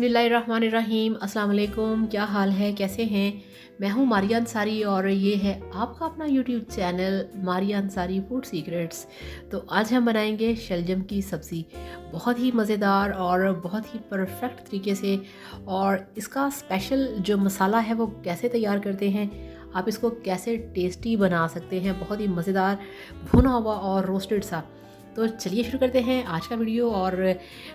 बिस्मिल्लाहिर्रहमानिर्रहीम। अस्सलाम वालेकुम। क्या हाल है, कैसे हैं? मैं हूं मारिया अंसारी और ये है आपका अपना YouTube channel Maria Ansari food secrets. तो आज हम बनाएंगे शलजम की सब्ज़ी, बहुत ही मज़ेदार और बहुत ही परफेक्ट तरीके से। और इसका स्पेशल जो मसाला है वो कैसे तैयार करते हैं, आप इसको कैसे टेस्टी बना सकते हैं, बहुत ही मज़ेदार भुना हुआ और रोस्टेड सा। तो चलिए शुरू करते हैं आज का वीडियो। और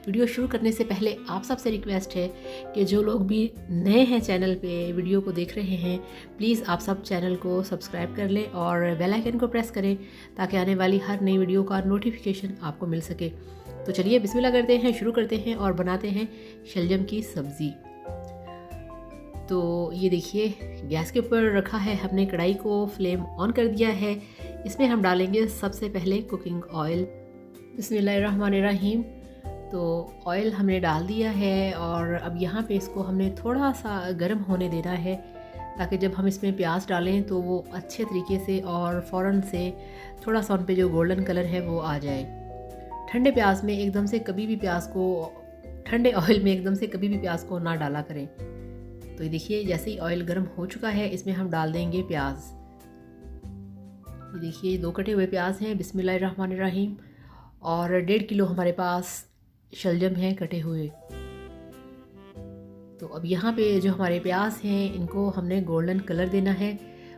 वीडियो शुरू करने से पहले आप सबसे रिक्वेस्ट है कि जो लोग भी नए हैं चैनल पे वीडियो को देख रहे हैं, प्लीज़ आप सब चैनल को सब्सक्राइब कर लें और बेल आइकन को प्रेस करें ताकि आने वाली हर नई वीडियो का नोटिफिकेशन आपको मिल सके। तो चलिए बिस्मिल्लाह करते हैं, शुरू करते हैं और बनाते हैं शलजम की सब्ज़ी। तो ये देखिए, गैस के ऊपर रखा है हमने कढ़ाई को, फ्लेम ऑन कर दिया है। इसमें हम डालेंगे सबसे पहले कुकिंग ऑयल। बिस्मिल्लाहिर्रहमानिर्रहीम। तो ऑयल हमने डाल दिया है और अब यहाँ पे इसको हमने थोड़ा सा गर्म होने देना है ताकि जब हम इसमें प्याज डालें तो वो अच्छे तरीके से और फ़ौरन से थोड़ा सा उन पे जो गोल्डन कलर है वो आ जाए। ठंडे प्याज में एकदम से कभी भी प्याज को, ठंडे ऑयल में एकदम से कभी भी प्याज को ना डाला करें। तो ये देखिए, जैसे ही ऑयल गर्म हो चुका है इसमें हम डाल देंगे प्याज। ये देखिए, 2 कटे हुए प्याज हैं। बिस्मिल्लाहिर्रहमानिर्रहीम। और 1.5 किलो हमारे पास शलजम हैं कटे हुए। तो अब यहाँ पे जो हमारे प्याज हैं इनको हमने गोल्डन कलर देना है,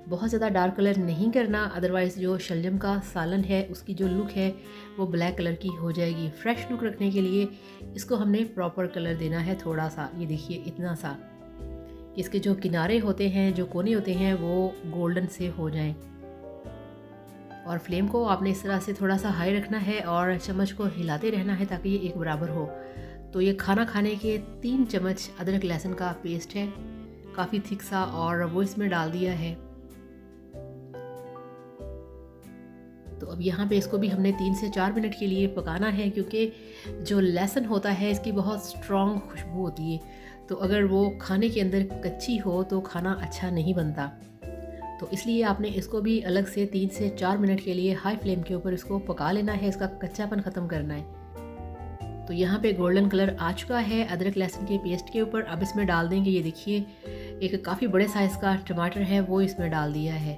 बहुत ज़्यादा डार्क कलर नहीं करना, अदरवाइज़ जो शलजम का सालन है उसकी जो लुक है वो ब्लैक कलर की हो जाएगी। फ्रेश लुक रखने के लिए इसको हमने प्रॉपर कलर देना है थोड़ा सा। ये देखिए, इतना सा, इसके जो किनारे होते हैं, जो कोने होते हैं वो गोल्डन से हो जाएं। और फ्लेम को आपने इस तरह से थोड़ा सा हाई रखना है और चम्मच को हिलाते रहना है ताकि ये एक बराबर हो। तो ये खाना खाने के 3 चम्मच अदरक लहसुन का पेस्ट है, काफ़ी थिक सा, और वो इसमें डाल दिया है। तो अब यहाँ पे इसको भी हमने 3 से 4 मिनट के लिए पकाना है, क्योंकि जो लहसुन होता है इसकी बहुत स्ट्रॉन्ग खुशबू होती है। तो अगर वो खाने के अंदर कच्ची हो तो खाना अच्छा नहीं बनता। तो इसलिए आपने इसको भी अलग से 3 से 4 मिनट के लिए हाई फ्लेम के ऊपर इसको पका लेना है, इसका कच्चापन ख़त्म करना है। तो यहाँ पे गोल्डन कलर आ चुका है अदरक लहसुन के पेस्ट के ऊपर। अब इसमें डाल देंगे, ये देखिए, एक काफ़ी बड़े साइज़ का टमाटर है वो इसमें डाल दिया है।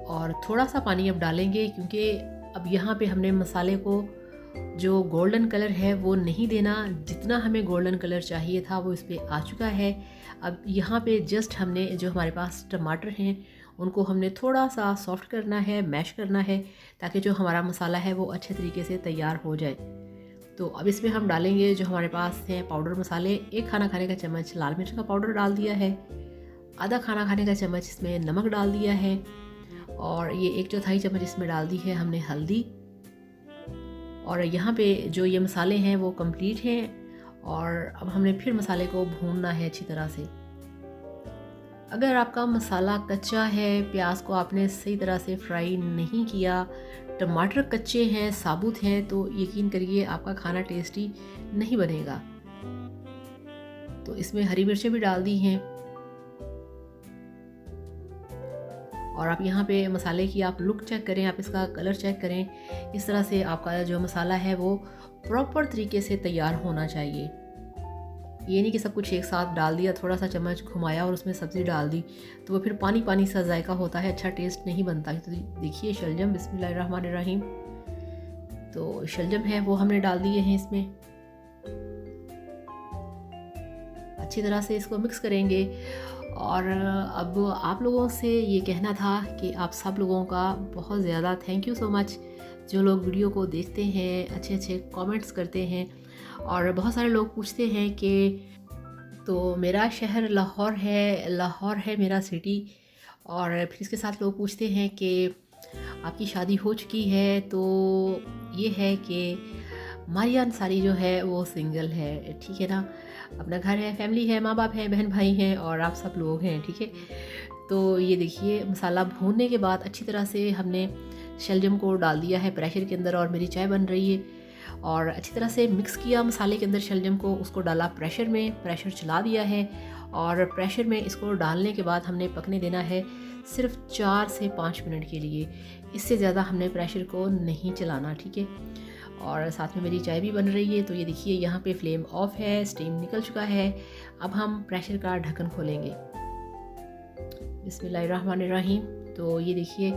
और थोड़ा सा पानी अब डालेंगे, क्योंकि अब यहाँ पे हमने मसाले को जो गोल्डन कलर है वो नहीं देना, जितना हमें गोल्डन कलर चाहिए था वो इस पर आ चुका है। अब यहाँ पे जस्ट हमने जो हमारे पास टमाटर हैं उनको हमने थोड़ा सा सॉफ्ट करना है, मैश करना है, ताकि जो हमारा मसाला है वो अच्छे तरीके से तैयार हो जाए। तो अब इसमें हम डालेंगे जो हमारे पास हैं पाउडर मसाले। 1 खाना खाने का चम्मच लाल मिर्च का पाउडर डाल दिया है, आधा खाना खाने का चम्मच इसमें नमक डाल दिया है, और ये 1/4 चम्मच इसमें डाल दी है हमने हल्दी। और यहाँ पे जो ये मसाले हैं वो कंप्लीट हैं। और अब हमने फिर मसाले को भूनना है अच्छी तरह से। अगर आपका मसाला कच्चा है, प्याज को आपने सही तरह से फ्राई नहीं किया, टमाटर कच्चे हैं, साबुत हैं, तो यकीन करिए आपका खाना टेस्टी नहीं बनेगा। तो इसमें हरी मिर्चें भी डाल दी हैं। और आप यहाँ पे मसाले की आप लुक चेक करें, आप इसका कलर चेक करें। इस तरह से आपका जो मसाला है वो प्रॉपर तरीके से तैयार होना चाहिए। ये नहीं कि सब कुछ एक साथ डाल दिया, थोड़ा सा चम्मच घुमाया और उसमें सब्ज़ी डाल दी, तो वो फिर पानी पानी सा जायका होता है, अच्छा टेस्ट नहीं बनता। तो देखिए शलजम, बिस्मिल्लाहिर्रहमानिर्रहीम। तो शलजम है वो हमने डाल दिए हैं इसमें। अच्छी तरह से इसको मिक्स करेंगे। और अब आप लोगों से ये कहना था कि आप सब लोगों का बहुत ज़्यादा थैंक यू सो मच, जो लोग वीडियो को देखते हैं, अच्छे अच्छे कमेंट्स करते हैं। और बहुत सारे लोग पूछते हैं कि, तो मेरा शहर लाहौर है मेरा सिटी। और फिर इसके साथ लोग पूछते हैं कि आपकी शादी हो चुकी है। तो ये है कि मारिया अंसारी जो है वो सिंगल है, ठीक है ना। अपना घर है, फैमिली है, माँ बाप हैं, बहन भाई हैं और आप सब लोग हैं, ठीक है। तो ये देखिए, मसाला भूनने के बाद अच्छी तरह से हमने शलजम को डाल दिया है प्रेशर के अंदर, और मेरी चाय बन रही है। और अच्छी तरह से मिक्स किया मसाले के अंदर शलजम को, उसको डाला प्रेशर में, प्रेशर चला दिया है। और प्रेशर में इसको डालने के बाद हमने पकने देना है सिर्फ 4 से 5 मिनट के लिए, इससे ज़्यादा हमने प्रेशर को नहीं चलाना, ठीक है। और साथ में मेरी चाय भी बन रही है। तो ये देखिए यहाँ पे फ्लेम ऑफ है, स्टीम निकल चुका है। अब हम प्रेशर का ढक्कन खोलेंगे। बिस्मिल्लाहिर्रहमानिर्रहीम। तो ये देखिए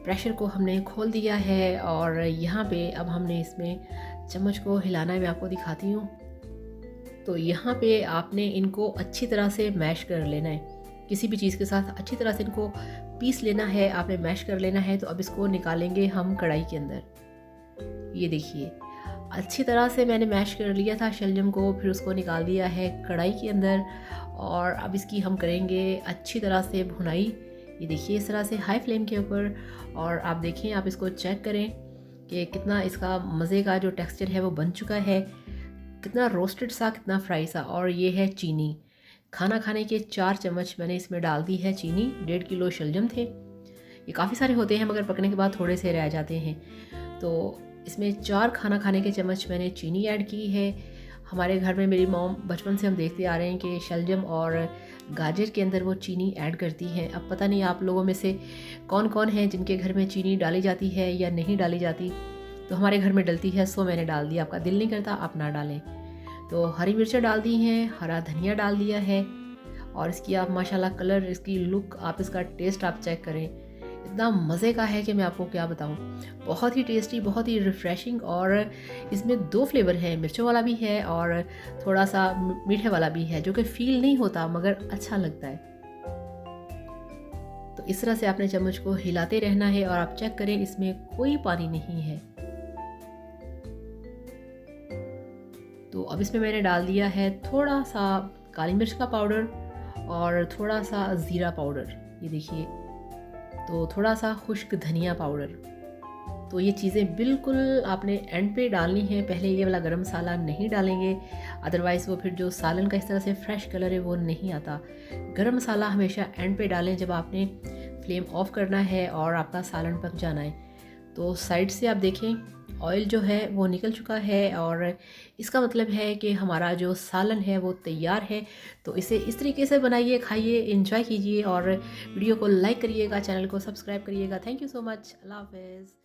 प्रेशर को हमने खोल दिया है और यहाँ पे अब हमने इसमें चम्मच को हिलाना है, मैं आपको दिखाती हूँ। तो यहाँ पे आपने इनको अच्छी तरह से मैश कर लेना है, किसी भी चीज़ के साथ अच्छी तरह से इनको पीस लेना है, आपने मैश कर लेना है। तो अब इसको निकालेंगे हम कढ़ाई के अंदर। ये देखिए अच्छी तरह से मैंने मैश कर लिया था शलजम को, फिर उसको निकाल दिया है कढ़ाई के अंदर और अब इसकी हम करेंगे अच्छी तरह से भुनाई। ये देखिए इस तरह से हाई फ्लेम के ऊपर, और आप देखें, आप इसको चेक करें कि कितना इसका मज़े का जो टेक्सचर है वो बन चुका है, कितना रोस्टेड सा, कितना फ्राई सा। और ये है चीनी, खाना खाने के 4 चम्मच मैंने इसमें डाल दी है चीनी। 1.5 किलो शलजम थे, ये काफ़ी सारे होते हैं मगर पकने के बाद थोड़े से रह जाते हैं। तो इसमें 4 खाना खाने के चम्मच मैंने चीनी ऐड की है। हमारे घर में मेरी मॉम, बचपन से हम देखते आ रहे हैं कि शलजम और गाजर के अंदर वो चीनी ऐड करती हैं। अब पता नहीं आप लोगों में से कौन कौन है जिनके घर में चीनी डाली जाती है या नहीं डाली जाती। तो हमारे घर में डलती है, सो मैंने डाल दिया। आपका दिल नहीं करता आप ना डालें। तो हरी मिर्चें डाल दी हैं, हरा धनिया डाल दिया है और इसकी आप माशाल्लाह कलर, इसकी लुक, आप इसका टेस्ट आप चेक करें, इतना मज़े का है कि मैं आपको क्या बताऊं। बहुत ही टेस्टी, बहुत ही रिफ़्रेशिंग। और इसमें 2 फ्लेवर हैं, मिर्चों वाला भी है और थोड़ा सा मीठे वाला भी है, जो कि फ़ील नहीं होता मगर अच्छा लगता है। तो इस तरह से आपने चम्मच को हिलाते रहना है और आप चेक करें इसमें कोई पानी नहीं है। तो अब इसमें मैंने डाल दिया है थोड़ा सा काली मिर्च का पाउडर और थोड़ा सा ज़ीरा पाउडर। ये देखिए, तो थोड़ा सा खुश्क धनिया पाउडर। तो ये चीज़ें बिल्कुल आपने एंड पे डालनी है, पहले ये वाला गरम मसाला नहीं डालेंगे, अदरवाइज़ वो फिर जो सालन का इस तरह से फ्रेश कलर है वो नहीं आता। गरम मसाला हमेशा एंड पे डालें जब आपने फ्लेम ऑफ करना है और आपका सालन पक जाना है। तो साइड से आप देखें ऑयल जो है वो निकल चुका है और इसका मतलब है कि हमारा जो सालन है वो तैयार है। तो इसे इस तरीके से बनाइए, खाइए, एंजॉय कीजिए और वीडियो को लाइक करिएगा, चैनल को सब्सक्राइब करिएगा। Thank you so much. Allah हाफ़िज़।